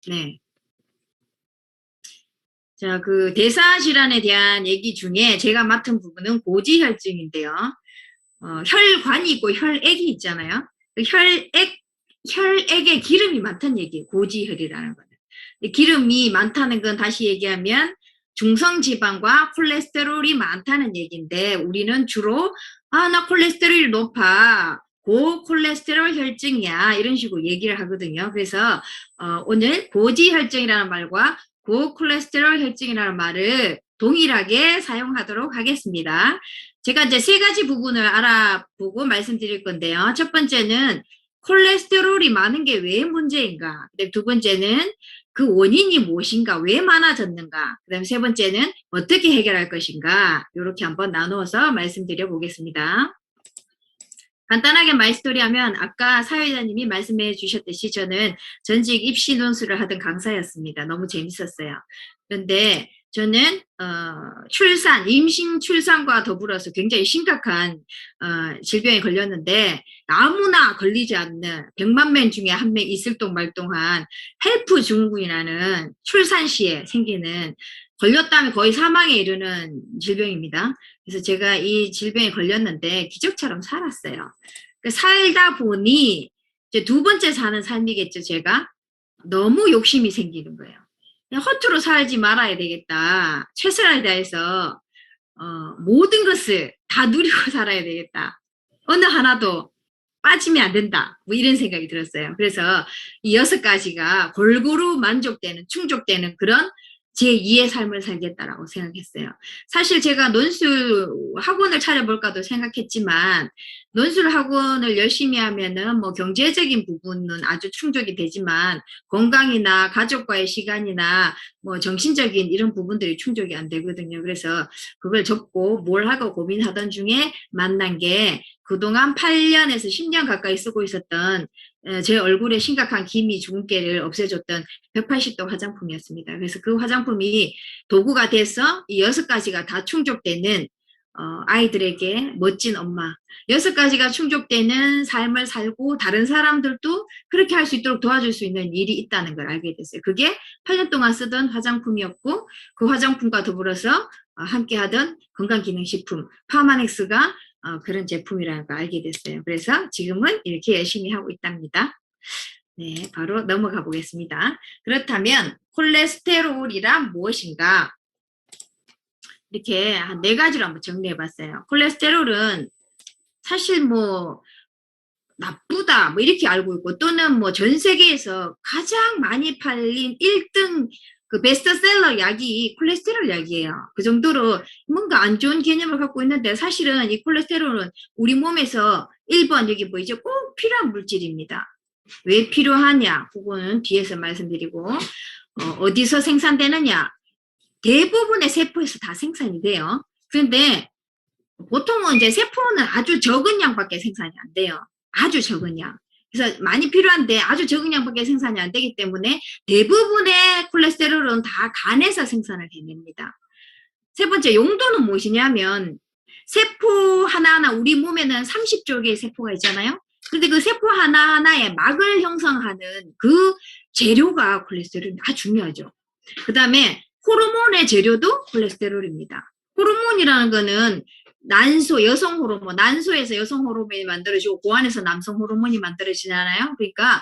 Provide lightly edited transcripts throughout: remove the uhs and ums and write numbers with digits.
네. 자, 그 대사질환에 대한 얘기 중에 제가 맡은 부분은 고지혈증인데요. 혈관이 있고 혈액이 있잖아요. 그 혈액에 기름이 많다는 얘기예요. 고지혈이라는 거는. 기름이 많다는 건 다시 얘기하면 중성지방과 콜레스테롤이 많다는 얘기인데 우리는 주로 나 콜레스테롤이 높아. 고콜레스테롤 혈증이야. 이런 식으로 얘기를 하거든요. 그래서 오늘 고지혈증이라는 말과 고콜레스테롤 혈증이라는 말을 동일하게 사용하도록 하겠습니다. 제가 이제 세 가지 부분을 알아보고 말씀드릴 건데요. 첫 번째는 콜레스테롤이 많은 게 왜 문제인가? 두 번째는 그 원인이 무엇인가? 왜 많아졌는가? 그 다음 세 번째는 어떻게 해결할 것인가? 이렇게 한번 나누어서 말씀드려 보겠습니다. 간단하게 말스토리 하면 아까 사회자님이 말씀해 주셨듯이 저는 전직 입시 논술을 하던 강사였습니다. 너무 재밌었어요. 그런데 저는 임신 출산과 더불어서 굉장히 심각한 질병에 걸렸는데 아무나 걸리지 않는 100만 명 중에 한 명 있을똥말똥한 헬프 증후군이라는 출산 시에 생기는 걸렸다면 거의 사망에 이르는 질병입니다. 그래서 제가 이 질병에 걸렸는데 기적처럼 살았어요. 살다 보니 이제 두 번째 사는 삶이겠죠. 제가 너무 욕심이 생기는 거예요. 허투루 살지 말아야 되겠다. 최선을 다해서 모든 것을 다 누리고 살아야 되겠다. 어느 하나도 빠지면 안 된다. 뭐 이런 생각이 들었어요. 그래서 이 6가지가 골고루 만족되는, 충족되는 그런 제2의 삶을 살겠다라고 생각했어요. 사실 제가 논술 학원을 차려볼까도 생각했지만 논술 학원을 열심히 하면은 뭐 경제적인 부분은 아주 충족이 되지만 건강이나 가족과의 시간이나 뭐 정신적인 이런 부분들이 충족이 안 되거든요. 그래서 그걸 접고 뭘 하고 고민하던 중에 만난 게 그동안 8년에서 10년 가까이 쓰고 있었던 제 얼굴에 심각한 기미 주근깨를 없애줬던 180도 화장품이었습니다. 그래서 그 화장품이 도구가 돼서 이 6가지가 다 충족되는 아이들에게 멋진 엄마 6가지가 충족되는 삶을 살고 다른 사람들도 그렇게 할 수 있도록 도와줄 수 있는 일이 있다는 걸 알게 됐어요. 그게 8년 동안 쓰던 화장품이었고 그 화장품과 더불어서 함께 하던 건강기능식품 파마넥스가 그런 제품이라는 걸 알게 됐어요. 그래서 지금은 이렇게 열심히 하고 있답니다. 네, 바로 넘어가 보겠습니다. 그렇다면 콜레스테롤이란 무엇인가? 이렇게 한 4가지로 한번 정리해 봤어요. 콜레스테롤은 사실 뭐 나쁘다 뭐 이렇게 알고 있고 또는 뭐 전 세계에서 가장 많이 팔린 1등 그 베스트셀러 약이 콜레스테롤 약이에요. 그 정도로 뭔가 안 좋은 개념을 갖고 있는데 사실은 이 콜레스테롤은 우리 몸에서 1번 여기 보이죠? 꼭 필요한 물질입니다. 왜 필요하냐? 그거는 뒤에서 말씀드리고 어디서 생산되느냐? 대부분의 세포에서 다 생산이 돼요. 그런데 보통은 이제 세포는 아주 적은 양밖에 생산이 안 돼요. 아주 적은 양. 그래서 많이 필요한데 아주 적은 양밖에 생산이 안 되기 때문에 대부분의 콜레스테롤은 다 간에서 생산을 해냅니다. 세 번째 용도는 무엇이냐면 세포 하나하나 우리 몸에는 30조 개의 세포가 있잖아요. 그런데 그 세포 하나하나에 막을 형성하는 그 재료가 콜레스테롤이 아주 중요하죠. 그 다음에 호르몬의 재료도 콜레스테롤입니다. 호르몬이라는 거는 난소, 여성 호르몬, 난소에서 여성 호르몬이 만들어지고 고안에서 남성 호르몬이 만들어지잖아요. 그러니까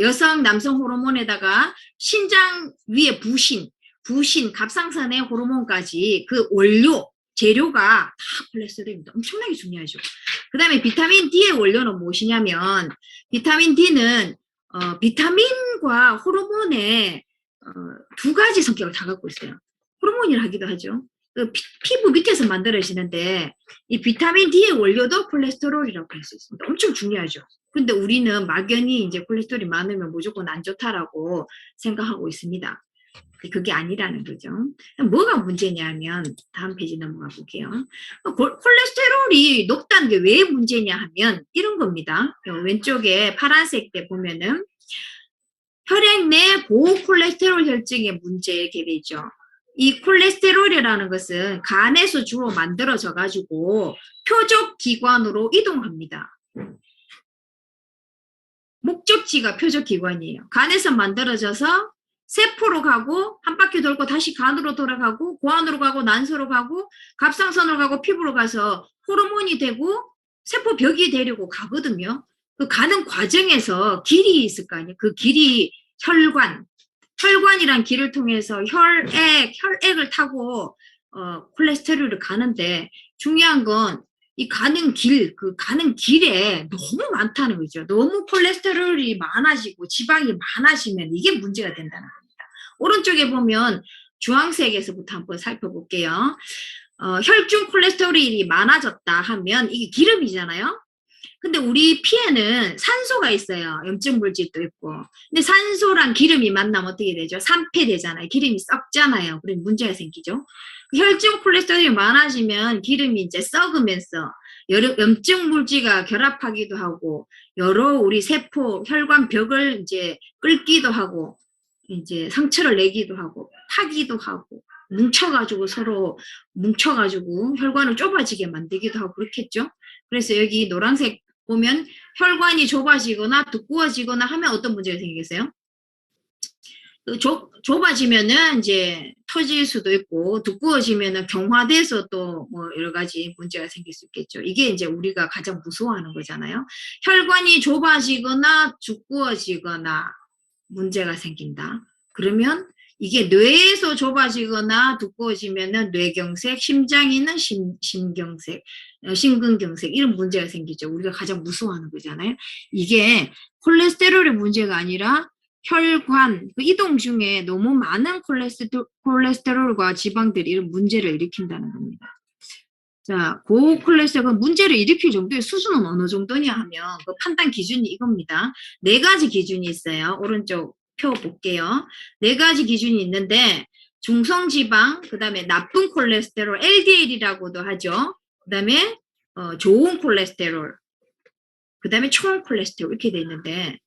여성, 남성 호르몬에다가 신장 위에 부신, 갑상선의 호르몬까지 그 원료, 재료가 다 콜레스테롤입니다. 엄청나게 중요하죠. 그 다음에 비타민 D의 원료는 무엇이냐면 비타민 D는 비타민과 호르몬의 2가지 성격을 다 갖고 있어요. 호르몬이라 하기도 하죠. 그 피부 밑에서 만들어지는데 이 비타민 D의 원료도 콜레스테롤이라고 할 수 있습니다. 엄청 중요하죠. 근데 우리는 막연히 이제 콜레스테롤이 많으면 무조건 안 좋다라고 생각하고 있습니다. 그게 아니라는 거죠. 뭐가 문제냐면 다음 페이지 넘어가 볼게요. 콜레스테롤이 높다는 게 왜 문제냐 하면 이런 겁니다. 왼쪽에 파란색 때 보면은 혈액 내 고콜레스테롤 혈증의 문제 이렇게 돼 있죠. 이 콜레스테롤이라는 것은 간에서 주로 만들어져 가지고 표적기관으로 이동합니다. 목적지가 표적기관이에요. 간에서 만들어져서 세포로 가고 한 바퀴 돌고 다시 간으로 돌아가고 고안으로 가고 난소로 가고 갑상선으로 가고 피부로 가서 호르몬이 되고 세포벽이 되려고 가거든요. 그 가는 과정에서 길이 있을 거 아니에요. 그 길이 혈관이란 길을 통해서 혈액을 타고 콜레스테롤을 가는데 중요한 건 이 가는 길에 너무 많다는 거죠. 너무 콜레스테롤이 많아지고 지방이 많아지면 이게 문제가 된다는 겁니다. 오른쪽에 보면 주황색에서부터 한번 살펴볼게요. 혈중 콜레스테롤이 많아졌다 하면 이게 기름이잖아요. 근데 우리 피에는 산소가 있어요. 염증 물질도 있고. 근데 산소랑 기름이 만나면 어떻게 되죠? 산패되잖아요. 기름이 썩잖아요. 그럼 문제가 생기죠. 혈중 콜레스테롤이 많아지면 기름이 이제 썩으면서 여러 염증 물질과 결합하기도 하고 여러 우리 세포 혈관 벽을 이제 끓기도 하고 이제 상처를 내기도 하고 파기도 하고 뭉쳐가지고 서로 뭉쳐가지고 혈관을 좁아지게 만들기도 하고 그렇겠죠. 그래서 여기 노란색 보면 혈관이 좁아지거나 두꺼워지거나 하면 어떤 문제가 생기겠어요? 좁아지면은 이제 터질 수도 있고 두꺼워지면은 경화돼서 또 뭐 여러 가지 문제가 생길 수 있겠죠. 이게 이제 우리가 가장 무서워하는 거잖아요. 혈관이 좁아지거나 두꺼워지거나 문제가 생긴다. 그러면 이게 뇌에서 좁아지거나 두꺼워지면은 뇌경색, 심장이는 심경색, 심근경색 이런 문제가 생기죠. 우리가 가장 무서워하는 거잖아요. 이게 콜레스테롤의 문제가 아니라 혈관, 그 이동 중에 너무 많은 콜레스테롤과 지방들이 이런 문제를 일으킨다는 겁니다. 자, 고콜레스테롤 문제를 일으킬 정도의 수준은 어느 정도냐 하면 그 판단 기준이 이겁니다. 4가지 기준이 있어요. 오른쪽 표 볼게요. 4가지 기준이 있는데 중성지방, 그 다음에 나쁜 콜레스테롤, LDL이라고도 하죠. 그 다음에 좋은 콜레스테롤, 그 다음에 좋은 콜레스테롤 이렇게 돼 있는데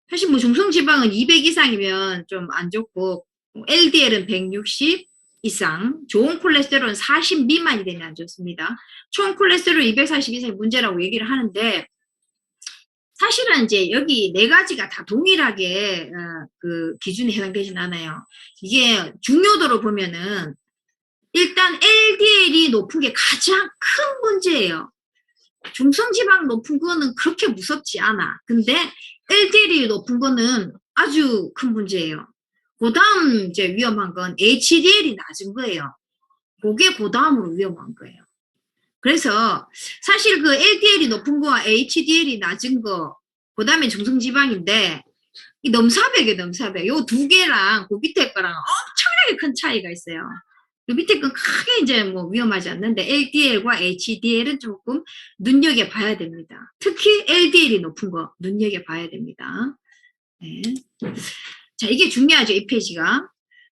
사실 뭐 중성지방은 200 이상이면 좀 안 좋고 LDL은 160 이상, 좋은 콜레스테롤은 40 미만이 되면 안 좋습니다. 총 콜레스테롤 240 이상이 문제라고 얘기를 하는데 사실은 이제 여기 4가지가 다 동일하게 그 기준에 해당되진 않아요. 이게 중요도로 보면은 일단 LDL이 높은 게 가장 큰 문제예요. 중성지방 높은 거는 그렇게 무섭지 않아. 근데 LDL이 높은 거는 아주 큰 문제예요. 그 다음 이제 위험한 건 HDL이 낮은 거예요. 그게 그 다음으로 위험한 거예요. 그래서 사실 그 LDL이 높은 거와 HDL이 낮은 거, 그 다음에 중성지방인데 이 넘사벽이에요, 넘사벽. 요 2개랑 그 밑에 거랑 엄청나게 큰 차이가 있어요. 그 밑에 건 크게 이제 뭐 위험하지 않는데 LDL과 HDL은 조금 눈여겨봐야 됩니다. 특히 LDL이 높은 거 눈여겨봐야 됩니다. 네. 자, 이게 중요하죠, 이 페이지가.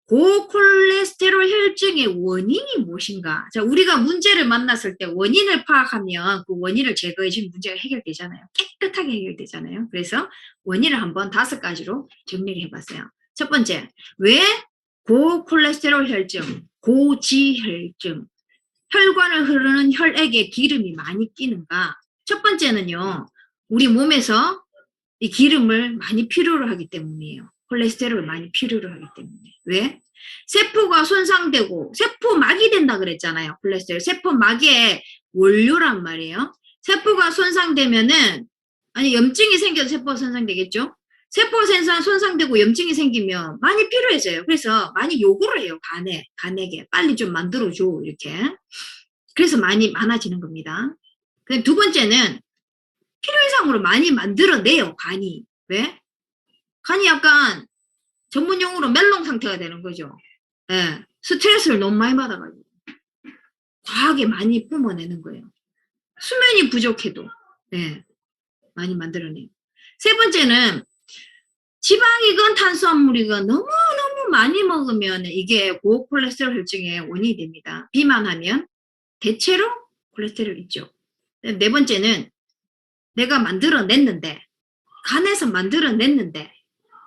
고콜레스테롤 혈증의 원인이 무엇인가? 자, 우리가 문제를 만났을 때 원인을 파악하면 그 원인을 제거해주면 문제가 해결되잖아요. 깨끗하게 해결되잖아요. 그래서 원인을 한번 5가지로 정리를 해봤어요. 첫 번째, 왜 고콜레스테롤 혈증, 고지혈증, 혈관을 흐르는 혈액에 기름이 많이 끼는가? 첫 번째는요, 우리 몸에서 이 기름을 많이 필요로 하기 때문이에요. 콜레스테롤을 많이 필요로 하기 때문에. 왜? 세포가 손상되고 세포막이 된다 그랬잖아요. 콜레스테롤. 세포막의 원료란 말이에요. 세포가 손상되면은 아니 염증이 생겨도 세포가 손상되겠죠. 세포가 손상되고 염증이 생기면 많이 필요해져요. 그래서 많이 요구를 해요. 간에게 빨리 좀 만들어줘 이렇게. 그래서 많이 많아지는 겁니다. 두 번째는 필요 이상으로 많이 만들어내요. 간이. 왜? 간이 약간 전문 용어로 멜롱 상태가 되는 거죠. 예, 스트레스를 너무 많이 받아가지고 과하게 많이 뿜어내는 거예요. 수면이 부족해도 예, 많이 만들어내요. 세 번째는 지방이건 탄수화물이건 너무너무 많이 먹으면 이게 고콜레스테롤 혈증의 원인이 됩니다. 비만하면 대체로 콜레스테롤 있죠. 네 번째는 내가 만들어냈는데 간에서 만들어냈는데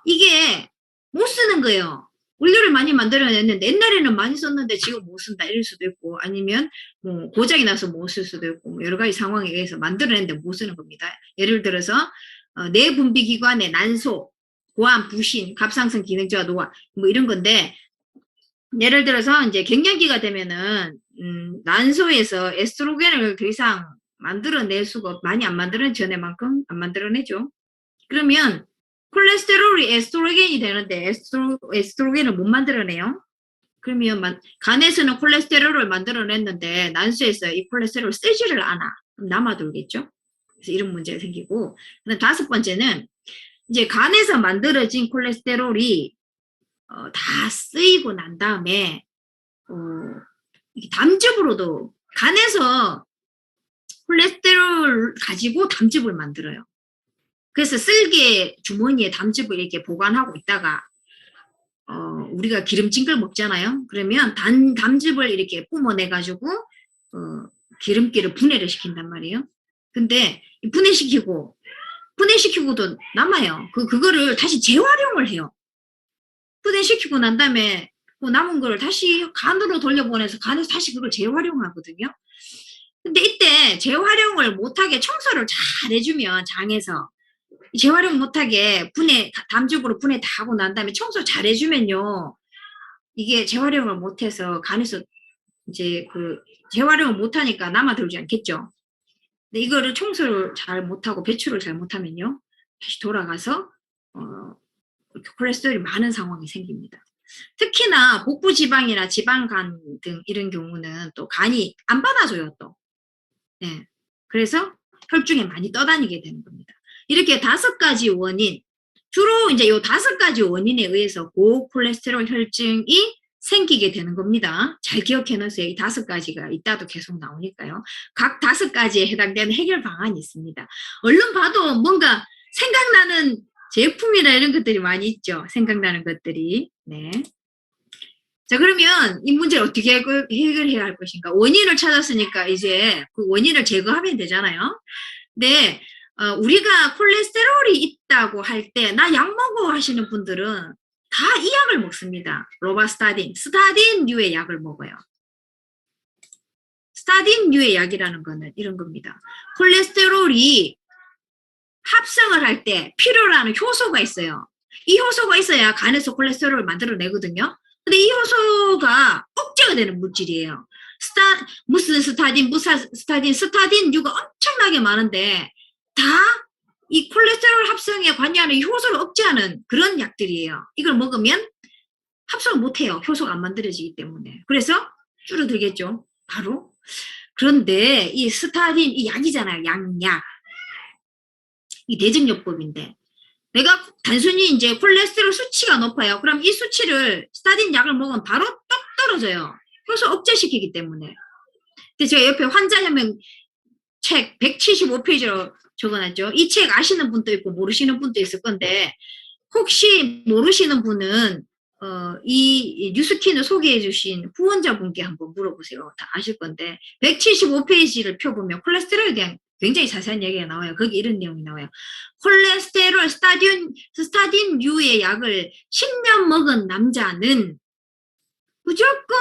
이게 못 쓰는 거예요. 원료를 많이 만들어냈는데 옛날에는 많이 썼는데 지금 못 쓴다 이럴 수도 있고 아니면 뭐 고장이 나서 못 쓸 수도 있고 뭐 여러 가지 상황에 의해서 만들어냈는데 못 쓰는 겁니다. 예를 들어서 내분비기관의 난소 고환, 부신, 갑상선 기능저하, 노화 뭐 이런 건데 예를 들어서 이제 갱년기가 되면은 난소에서 에스트로겐을 더 이상 만들어낼 수가 많이 안 만들어낸 전에만큼 안 만들어내죠. 그러면 콜레스테롤이 에스트로겐이 되는데 에스트로겐을 못 만들어내요. 그러면 간에서는 콜레스테롤을 만들어냈는데 난소에서 이 콜레스테롤을 쓰지를 않아. 그럼 남아돌겠죠. 그래서 이런 문제가 생기고 다섯 번째는 이제 간에서 만들어진 콜레스테롤이 다 쓰이고 난 다음에 담즙으로도 간에서 콜레스테롤 가지고 담즙을 만들어요. 그래서 쓸개 주머니에 담즙을 이렇게 보관하고 있다가 우리가 기름진 걸 먹잖아요. 그러면 담즙을 이렇게 뿜어내가지고 기름기를 분해를 시킨단 말이에요. 근데 분해시키고도 남아요. 그거를 다시 재활용을 해요. 분해시키고 난 다음에 그 남은 걸 다시 간으로 돌려보내서 간에서 다시 그걸 재활용하거든요. 근데 이때 재활용을 못하게 청소를 잘 해주면 장에서 재활용 못하게 담즙으로 분해 다 하고 난 다음에 청소 잘 해주면요. 이게 재활용을 못해서 간에서 이제 재활용을 못하니까 남아돌지 않겠죠. 근데 이거를 청소를 잘 못하고 배출을 잘 못하면요. 다시 돌아가서 콜레스테롤이 많은 상황이 생깁니다. 특히나 복부 지방이나 지방간 등 이런 경우는 또 간이 안 받아줘요, 또. 네. 그래서 혈중에 많이 떠다니게 되는 겁니다. 이렇게 5가지 원인, 주로 이제 요 5가지 원인에 의해서 고콜레스테롤 혈증이 생기게 되는 겁니다. 잘 기억해 놓으세요. 이 5가지가 이따도 계속 나오니까요. 각 5가지에 해당되는 해결 방안이 있습니다. 얼른 봐도 뭔가 생각나는 제품이나 이런 것들이 많이 있죠. 생각나는 것들이. 네. 자, 그러면 이 문제를 어떻게 해결해야 할 것인가? 원인을 찾았으니까 이제 그 원인을 제거하면 되잖아요. 근데 우리가 콜레스테롤이 있다고 할 때 나 약 먹어 하시는 분들은 다 이 약을 먹습니다. 로바스타딘, 스타딘류의 약을 먹어요. 스타딘류의 약이라는 거는 이런 겁니다. 콜레스테롤이 합성을 할 때 필요로 하는 효소가 있어요. 이 효소가 있어야 간에서 콜레스테롤을 만들어내거든요. 근데 이 효소가 억제가 되는 물질이에요. 무슨 스타딘류가 엄청나게 많은데 다 이 콜레스테롤 합성에 관여하는 이 효소를 억제하는 그런 약들이에요. 이걸 먹으면 합성을 못해요. 효소가 안 만들어지기 때문에. 그래서 줄어들겠죠. 바로. 그런데 이 스타딘, 이 약이잖아요. 양약. 이 대증요법인데 내가 단순히 이제 콜레스테롤 수치가 높아요. 그럼 이 수치를 스타딘 약을 먹으면 바로 똑 떨어져요. 그래서 억제시키기 때문에. 근데 제가 옆에 환자혁명 책 175페이지로 적어놨죠. 이 책 아시는 분도 있고 모르시는 분도 있을 건데 혹시 모르시는 분은 이 뉴스킨을 소개해 주신 후원자분께 한번 물어보세요. 다 아실 건데 175페이지를 펴보면 콜레스테롤에 대한 굉장히 자세한 얘기가 나와요. 거기 이런 내용이 나와요. 콜레스테롤 스타딘류의 약을 10년 먹은 남자는 무조건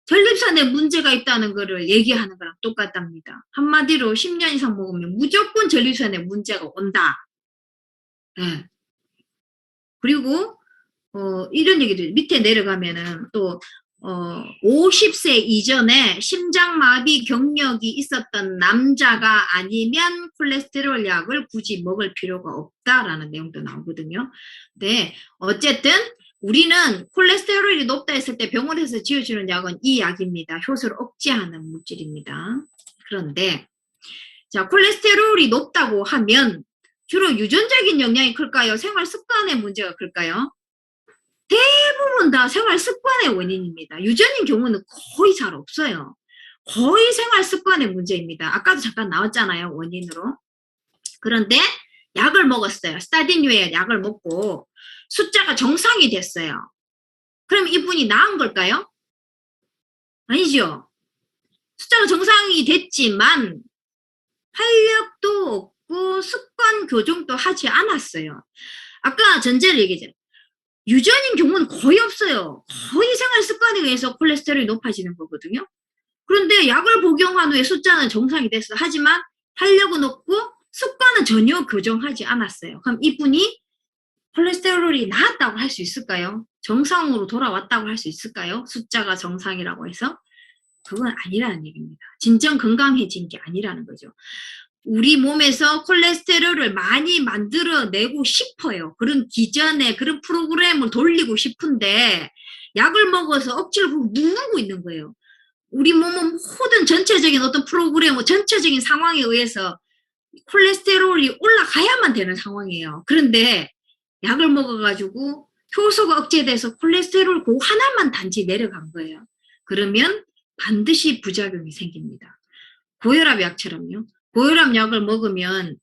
전립선에 문제가 있다는 거를 얘기하는 거랑 똑같답니다. 한마디로 10년 이상 먹으면 무조건 전립선에 문제가 온다. 네. 그리고 이런 얘기도 밑에 내려가면은 또 50세 이전에 심장마비 경력이 있었던 남자가 아니면 콜레스테롤 약을 굳이 먹을 필요가 없다라는 내용도 나오거든요. 네, 어쨌든 우리는 콜레스테롤이 높다 했을 때 병원에서 지어주는 약은 이 약입니다. 효소를 억제하는 물질입니다. 그런데 자, 콜레스테롤이 높다고 하면 주로 유전적인 영향이 클까요? 생활 습관의 문제가 클까요? 대부분 다 생활 습관의 원인입니다. 유전인 경우는 거의 잘 없어요. 거의 생활 습관의 문제입니다. 아까도 잠깐 나왔잖아요. 원인으로. 그런데 약을 먹었어요. 스타딘류의 약을 먹고 숫자가 정상이 됐어요. 그럼 이분이 나은 걸까요? 아니죠. 숫자가 정상이 됐지만 활력도 없고 습관 교정도 하지 않았어요. 아까 전제를 얘기했잖아요. 유전인 경우는 거의 없어요. 거의 생활 습관에 의해서 콜레스테롤이 높아지는 거거든요. 그런데 약을 복용한 후에 숫자는 정상이 됐어. 하지만 활력은 없고 습관은 전혀 교정하지 않았어요. 그럼 이분이 콜레스테롤이 나았다고 할 수 있을까요? 정상으로 돌아왔다고 할 수 있을까요? 숫자가 정상이라고 해서? 그건 아니라는 얘기입니다. 진정 건강해진 게 아니라는 거죠. 우리 몸에서 콜레스테롤을 많이 만들어내고 싶어요. 그런 기전에 그런 프로그램을 돌리고 싶은데 약을 먹어서 억지로 누르고 있는 거예요. 우리 몸은 모든 전체적인 어떤 프로그램, 전체적인 상황에 의해서 콜레스테롤이 올라가야만 되는 상황이에요. 그런데 약을 먹어가지고 효소가 억제돼서 콜레스테롤 그 하나만 단지 내려간 거예요. 그러면 반드시 부작용이 생깁니다. 고혈압 약처럼요. 고혈압 약을 먹으면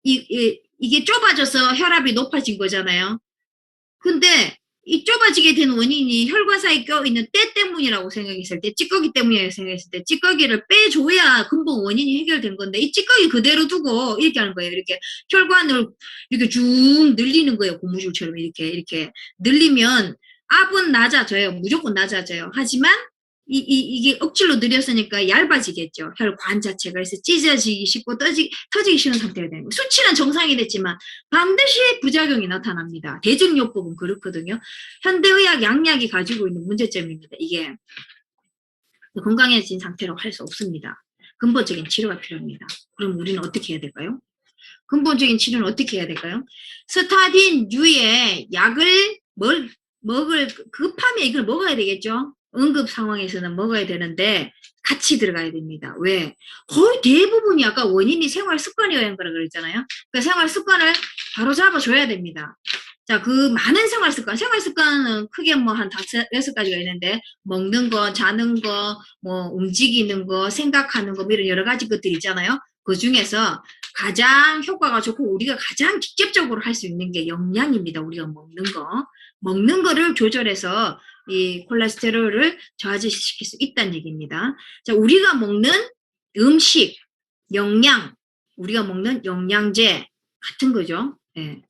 이게 좁아져서 혈압이 높아진 거잖아요. 근데 이 좁아지게 된 원인이 혈관 사이에 껴있는 때 때문이라고 생각했을 때, 찌꺼기 때문이라고 생각했을 때 찌꺼기를 빼줘야 근본 원인이 해결된 건데 이 찌꺼기 그대로 두고 이렇게 하는 거예요. 이렇게 혈관을 이렇게 쭉 늘리는 거예요. 고무줄처럼 이렇게 늘리면 압은 낮아져요. 무조건 낮아져요. 하지만 이게 억지로 늘렸으니까 얇아지겠죠. 혈관 자체가. 그래서 찢어지기 쉽고 터지기 쉬운 상태가 되는 거예요. 수치는 정상이 됐지만 반드시 부작용이 나타납니다. 대증요법은 그렇거든요. 현대의학 양약이 가지고 있는 문제점입니다. 이게 건강해진 상태로 할 수 없습니다. 근본적인 치료가 필요합니다. 그럼 우리는 어떻게 해야 될까요? 근본적인 치료는 어떻게 해야 될까요? 스타딘류의 약을 급하면 이걸 먹어야 되겠죠? 응급 상황에서는 먹어야 되는데 같이 들어가야 됩니다. 왜? 거의 대부분이 아까 원인이 생활 습관이어야 거라 그랬잖아요. 그 생활 습관을 바로 잡아줘야 됩니다. 자, 그 많은 생활 습관은 크게 뭐 한 5가지가 있는데 먹는 거, 자는 거, 뭐 움직이는 거, 생각하는 거, 뭐 이런 여러 가지 것들이 있잖아요. 그 중에서 가장 효과가 좋고 우리가 가장 직접적으로 할 수 있는 게 영양입니다. 우리가 먹는 거를 조절해서 이 콜레스테롤을 저하시킬 수 있다는 얘기입니다. 자, 우리가 먹는 음식, 영양, 우리가 먹는 영양제 같은 거죠. 네.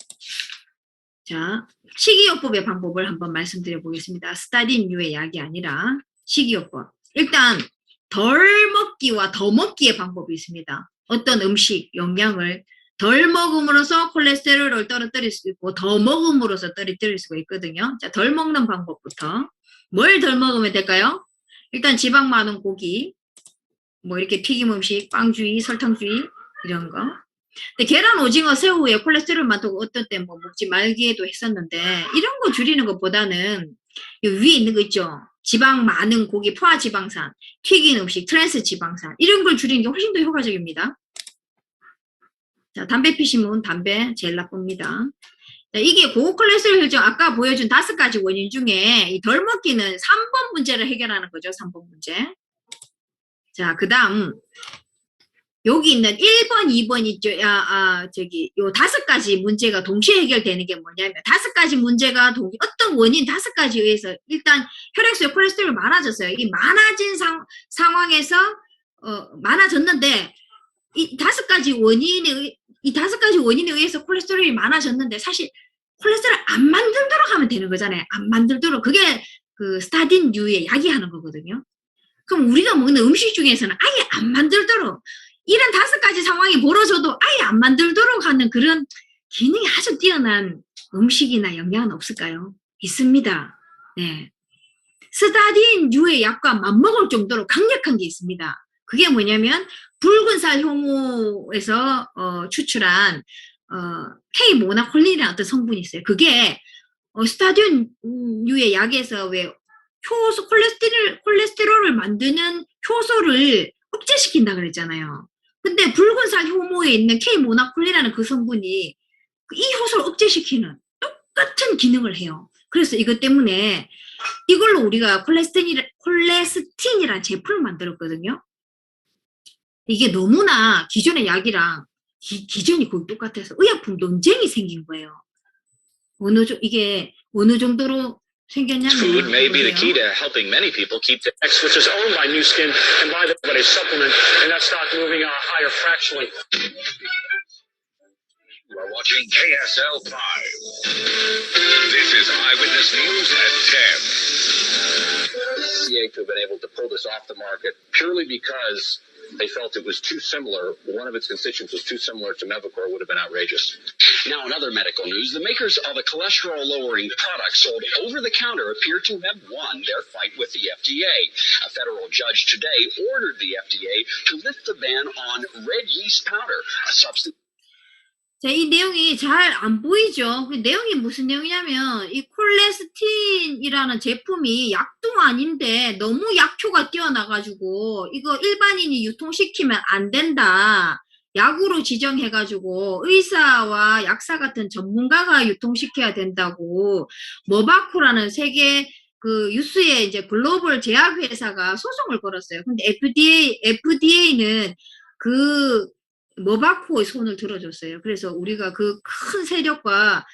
자, 식이요법의 방법을 한번 말씀드려 보겠습니다. 스타딘류의 약이 아니라 식이요법. 일단 덜 먹기와 더 먹기의 방법이 있습니다. 어떤 음식, 영양을 덜 먹음으로써 콜레스테롤을 떨어뜨릴 수 있고 더 먹음으로써 떨어뜨릴 수가 있거든요. 자, 덜 먹는 방법부터. 뭘 덜 먹으면 될까요? 일단 지방 많은 고기, 뭐 이렇게 튀김 음식, 빵주의, 설탕주의 이런 거. 근데 계란, 오징어, 새우에 콜레스테롤 많다고 어떤 때 뭐 먹지 말기도 했었는데 이런 거 줄이는 것보다는 위에 있는 거 있죠. 지방 많은 고기, 포화지방산, 튀긴 음식, 트랜스 지방산 이런 걸 줄이는 게 훨씬 더 효과적입니다. 자, 담배 피시면 담배 제일 나쁩니다. 자, 이게 고콜레스테롤 혈중 아까 보여준 5가지 원인 중에 이 덜 먹기는 3번 문제를 해결하는 거죠. 3번 문제. 자, 그 다음 여기 있는 1번, 2번 있죠. 저기, 요 5가지 문제가 동시에 해결되는 게 뭐냐면, 5가지 문제가 어떤 원인 5가지에 의해서 일단 혈액수에 콜레스테롤이 많아졌어요. 이 많아진 상황에서, 많아졌는데, 이 5가지 원인에 의해서 콜레스테롤이 많아졌는데, 사실 콜레스테롤 안 만들도록 하면 되는 거잖아요. 안 만들도록. 그게 그 스타딘류의 약이 하는 거거든요. 그럼 우리가 먹는 음식 중에서는 아예 안 만들도록 이런 5가지 상황이 벌어져도 아예 안 만들도록 하는 그런 기능이 아주 뛰어난 음식이나 영양은 없을까요? 있습니다. 네. 스타딘류의 약과 맞먹을 정도로 강력한 게 있습니다. 그게 뭐냐면 붉은살 효모에서 추출한 K-모나콜린이라는 어떤 성분이 있어요. 그게 스타딘류의 약에서 왜 효소 콜레스테롤을 만드는 효소를 억제시킨다 그랬잖아요. 근데 붉은살 효모에 있는 K-모나콜린이라는 그 성분이 이 효소를 억제시키는 똑같은 기능을 해요. 그래서 이것 때문에 이걸로 우리가 콜레스틴이라는 제품을 만들었거든요. 이게 너무나 기존의 약이랑 기전이 거의 똑같아서 의약품 논쟁이 생긴 거예요. 이게 어느 정도로 생겼냐면 Food may be the key to helping many people keep the X, which is owned by New Skin, and buy them a supplement, and that stock moving higher fractionally. You are watching KSL 5. This is Eyewitness News at 10. mistake to have been able to pull this off the market purely because they felt it was too similar. One of its constituents was too similar to Mevacor would have been outrageous. Now, in other medical news, the makers of a cholesterol-lowering product sold over-the-counter appear to have won their fight with the FDA. A federal judge today ordered the FDA to lift the ban on red yeast powder, a substance. 자, 이 내용이 잘 안 보이죠? 그 내용이 무슨 내용이냐면, 이 콜레스틴이라는 제품이 약도 아닌데 너무 약효가 뛰어나가지고, 이거 일반인이 유통시키면 안 된다. 약으로 지정해가지고, 의사와 약사 같은 전문가가 유통시켜야 된다고, 머바코라는 세계 그 유수의 이제 글로벌 제약회사가 소송을 걸었어요. 근데 FDA는 그 머바코의 손을 들어줬어요. 그래서 우리가 그 큰 세력과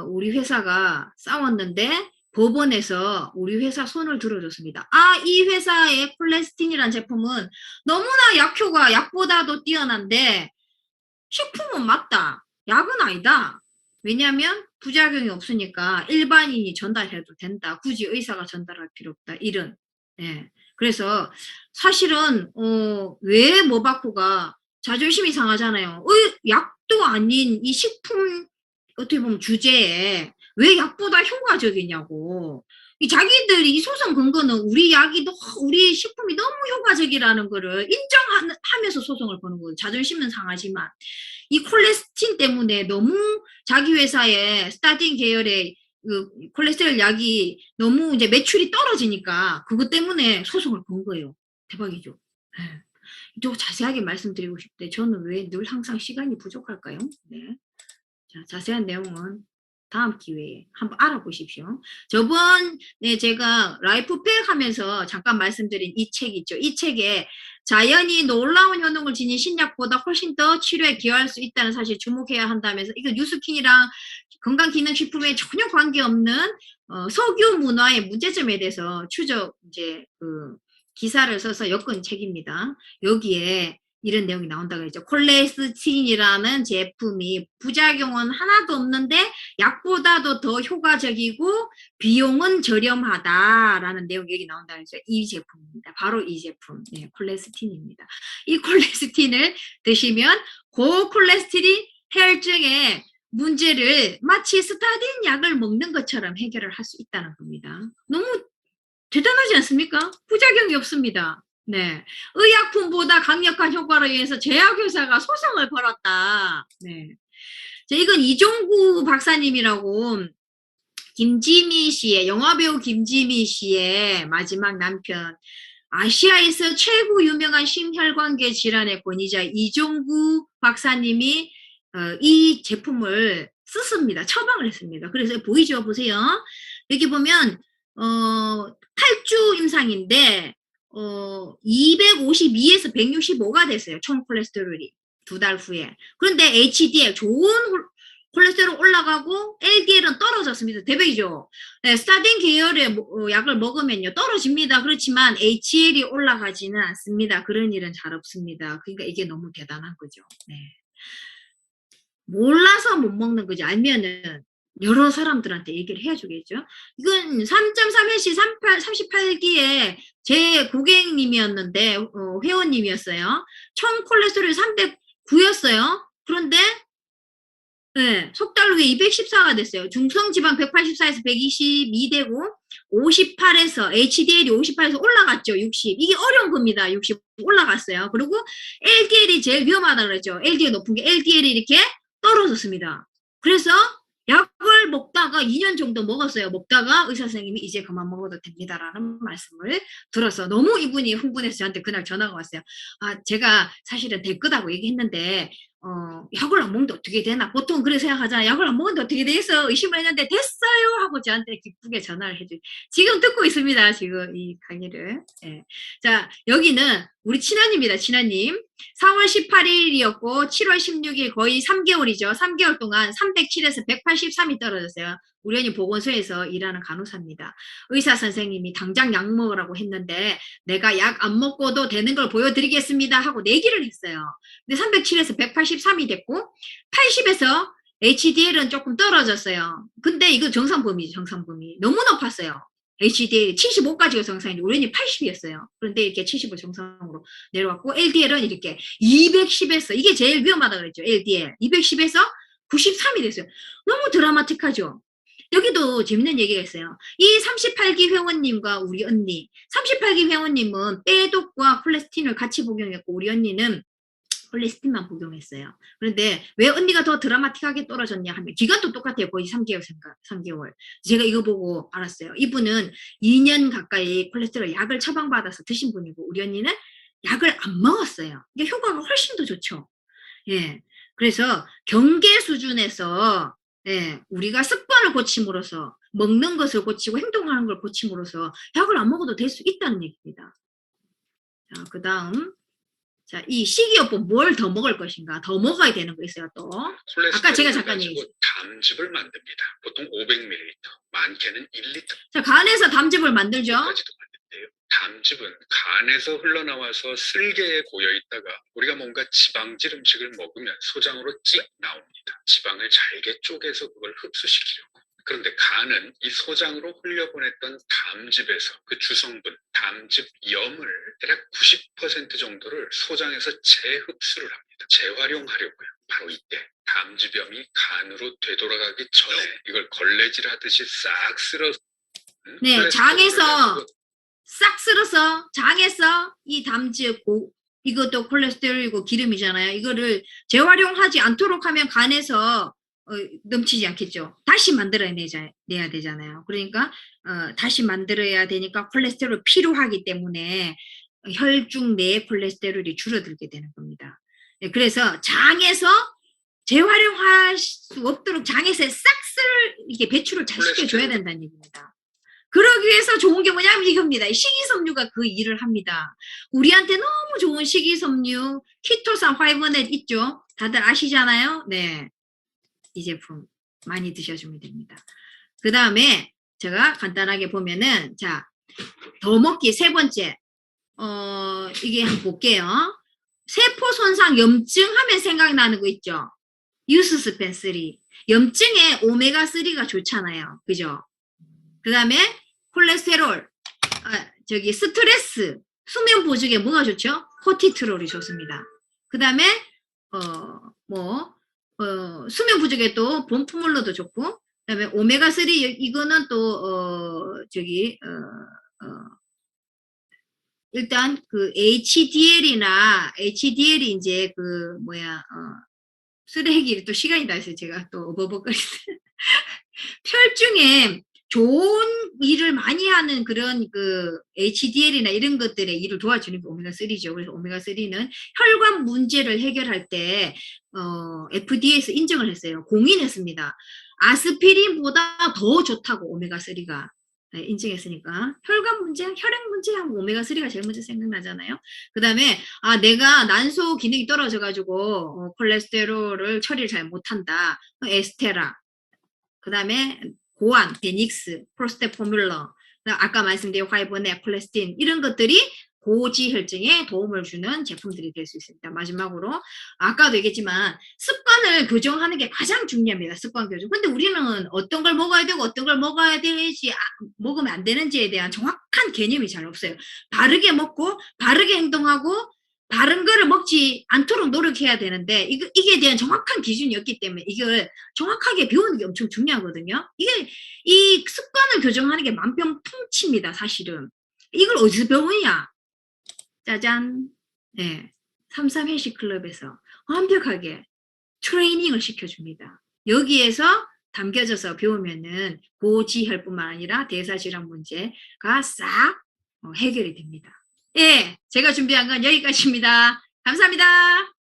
우리 회사가 싸웠는데 법원에서 우리 회사 손을 들어줬습니다. 이 회사의 콜레스틴이라는 제품은 너무나 약효가 약보다도 뛰어난데 식품은 맞다. 약은 아니다. 왜냐하면 부작용이 없으니까 일반인이 전달해도 된다. 굳이 의사가 전달할 필요 없다. 이런. 예. 그래서 사실은 왜 머바코가 자존심이 상하잖아요. 약도 아닌 이 식품 어떻게 보면 주제에 왜 약보다 효과적이냐고. 자기들이 이 소송 근거는 우리 우리 식품이 너무 효과적이라는 거를 인정하면서 소송을 거는 거예요. 자존심은 상하지만 이 콜레스틴 때문에 너무 자기 회사의 스타틴 계열의 그 콜레스테롤 약이 너무 이제 매출이 떨어지니까 그것 때문에 소송을 건 거예요. 대박이죠. 네. 또 자세하게 말씀드리고 싶대. 저는 왜 늘 항상 시간이 부족할까요? 네. 자, 자세한 내용은 다음 기회에 한번 알아보십시오. 저번에 제가 라이프팩 하면서 잠깐 말씀드린 이 책 있죠. 이 책에 자연이 놀라운 효능을 지닌 신약보다 훨씬 더 치료에 기여할 수 있다는 사실 주목해야 한다면서 이거 뉴스킨이랑 건강기능식품에 전혀 관계없는 석유 문화의 문제점에 대해서 이제 그 기사를 써서 엮은 책입니다. 여기에 이런 내용이 나온다고 했죠. 콜레스틴이라는 제품이 부작용은 하나도 없는데 약보다도 더 효과적이고 비용은 저렴하다라는 내용이 여기 나온다고 했죠. 이 제품입니다. 바로 이 제품. 네, 콜레스틴입니다. 이 콜레스틴을 드시면 고콜레스테린 혈증의 문제를 마치 스타딘 약을 먹는 것처럼 해결을 할 수 있다는 겁니다. 너무 대단하지 않습니까? 부작용이 없습니다. 네. 의약품보다 강력한 효과로 인해서 제약회사가 소송을 걸었다. 네. 자, 이건 이종구 박사님이라고 김지미 씨의, 영화배우 김지미 씨의 마지막 남편, 아시아에서 최고 유명한 심혈관계 질환의 권위자 이종구 박사님이 이 제품을 썼습니다. 처방을 했습니다. 그래서 보이죠? 보세요. 여기 보면 8주 임상인데 252에서 165가 됐어요. 총 콜레스테롤이 2달 후에. 그런데 HDL 좋은 콜레스테롤 올라가고 LDL은 떨어졌습니다. 대박이죠. 네, 스타딘 계열의 약을 먹으면요 떨어집니다. 그렇지만 HDL이 올라가지는 않습니다. 그런 일은 잘 없습니다. 그러니까 이게 너무 대단한 거죠. 네. 몰라서 못 먹는 거지. 알면은 여러 사람들한테 얘기를 해주겠죠. 이건 3.3일시 38기에 제 고객님이었는데 회원님이었어요. 총 콜레스테롤이 309였어요. 그런데 네, 석 달 후에 214가 됐어요. 중성지방 184에서 122 되고 58에서 HDL이 58에서 올라갔죠. 60. 이게 어려운 겁니다. 60 올라갔어요. 그리고 LDL이 제일 위험하다고 그랬죠. LDL 높은 게 LDL이 이렇게 떨어졌습니다. 그래서 약을 먹다가 2년 정도 먹었어요. 먹다가 의사 선생님이 이제 그만 먹어도 됩니다라는 말씀을 들어서 너무 이분이 흥분해서 저한테 그날 전화가 왔어요. 제가 사실은 될 거다고 얘기했는데 약을 안 먹는데 어떻게 되나? 보통 그렇게 생각하잖아요. 약을 안 먹는데 어떻게 되겠어? 의심을 했는데 됐어요! 하고 저한테 기쁘게 전화를 해줘요. 지금 듣고 있습니다. 지금 이 강의를. 네. 자, 여기는 우리 친아입니다. 친아님. 4월 18일이었고 7월 16일 거의 3개월이죠. 3개월 동안 307에서 183이 떨어졌어요. 우리 언니 보건소에서 일하는 간호사입니다. 의사 선생님이 당장 약 먹으라고 했는데 내가 약 안 먹고도 되는 걸 보여드리겠습니다 하고 내기를 했어요. 근데 307에서 183이 됐고 80에서 HDL은 조금 떨어졌어요. 근데 이거 정상 범위죠. 정상 범위. 너무 높았어요. HDL 75까지가 정상인데 우리 언니 80이었어요. 그런데 이렇게 70을 정상으로 내려왔고 LDL은 이렇게 210에서 이게 제일 위험하다고 그랬죠. LDL 210에서 93이 됐어요. 너무 드라마틱하죠. 여기도 재밌는 얘기가 있어요. 이 38기 회원님과 우리 언니 38기 회원님은 빼독과 콜레스틴을 같이 복용했고 우리 언니는 콜레스틴만 복용했어요. 그런데 왜 언니가 더 드라마틱하게 떨어졌냐 하면 기간도 똑같아요. 거의 3개월. 제가 이거 보고 알았어요. 이분은 2년 가까이 콜레스테롤 약을 처방받아서 드신 분이고 우리 언니는 약을 안 먹었어요. 이게 효과가 훨씬 더 좋죠. 예. 그래서 경계 수준에서 예, 우리가 습관을 고침으로써 먹는 것을 고치고 행동하는 걸 고침으로써 약을 안 먹어도 될 수 있다는 얘기입니다. 자, 그 다음 자, 이 식이요법 뭘 더 먹을 것인가? 더 먹어야 되는 거 있어요, 또. 아까 제가 잠깐 얘기했어요. 담즙을 만듭니다. 보통 500ml, 많게는 1리터. 자, 간에서 담즙을 만들죠. 까지도 만든대요. 담즙은 간에서 흘러나와서 쓸개에 고여 있다가 우리가 뭔가 지방질 음식을 먹으면 소장으로 찍 나옵니다. 지방을 잘게 쪼개서 그걸 흡수시키려고. 그런데 간은 이 소장으로 흘려보냈던 담즙에서 그 주성분, 담즙염을 대략 90% 정도를 소장에서 재흡수를 합니다. 재활용하려고요. 바로 이때 담즙염이 간으로 되돌아가기 전에 이걸 걸레질 하듯이 싹 쓸어서 네, 장에서 싹 쓸어서 장에서 이 담즙 이것도 콜레스테롤이고 기름이잖아요. 이거를 재활용하지 않도록 하면 간에서 넘치지 않겠죠. 다시 만들어내야 되잖아요. 그러니까 다시 만들어야 되니까 콜레스테롤 필요하기 때문에 혈중 내의 콜레스테롤이 줄어들게 되는 겁니다. 네, 그래서 장에서 재활용할 수 없도록 장에서 싹쓸 이렇게 배출을 잘 시켜줘야 된다는 얘기입니다. 그러기 위해서 좋은 게 뭐냐면 이겁니다. 식이섬유가 그 일을 합니다. 우리한테 너무 좋은 식이섬유 키토산 5넷 있죠. 다들 아시잖아요. 네. 이 제품 많이 드셔주면 됩니다. 그 다음에 제가 간단하게 보면은 자, 더 먹기 세 번째 이게 한번 볼게요. 세포 손상 염증 하면 생각나는 거 있죠. 유스스펜3 염증에 오메가3가 좋잖아요. 그죠? 그 다음에 콜레스테롤 스트레스 수면 보조개 뭐가 좋죠? 코티트롤이 좋습니다. 그 다음에 수면 부족에도 본프물로도 좋고, 그다음에 오메가3 이거는 또 일단 그 HDL이 이제 그 쓰레기 또 시간이 다 있어요. 제가 또 어버버거리는 혈중에 좋은 일을 많이 하는 그런 그 HDL이나 이런 것들의 일을 도와주는 게 오메가3죠. 그래서 오메가3는 혈관 문제를 해결할 때 FDA에서 인정을 했어요. 공인했습니다. 아스피린보다 더 좋다고 오메가3가 인증했으니까 혈관 문제, 혈액 문제 하면 오메가3가 제일 먼저 생각나잖아요. 그 다음에 내가 난소 기능이 떨어져가지고 콜레스테롤을 처리를 잘 못한다. 에스테라. 그 다음에 고안, 베닉스, 프로스테포뮬러, 아까 말씀드린 화이버넷, 콜레스틴 이런 것들이 고지혈증에 도움을 주는 제품들이 될 수 있습니다. 마지막으로 아까도 얘기했지만 습관을 교정하는 게 가장 중요합니다. 습관 교정. 근데 우리는 어떤 걸 먹어야 되고 어떤 걸 먹어야 되지 먹으면 안 되는지에 대한 정확한 개념이 잘 없어요. 바르게 먹고 바르게 행동하고 바른 거를 먹지 않도록 노력해야 되는데 이게 대한 정확한 기준이 없기 때문에 이걸 정확하게 배우는 게 엄청 중요하거든요. 이 습관을 교정하는 게 만병통치입니다. 사실은. 이걸 어디서 배우냐? 짜잔. 네. 33 헬시클럽에서 완벽하게 트레이닝을 시켜줍니다. 여기에서 담겨져서 배우면은 고지혈뿐만 아니라 대사질환 문제가 싹 해결이 됩니다. 예, 제가 준비한 건 여기까지입니다. 감사합니다.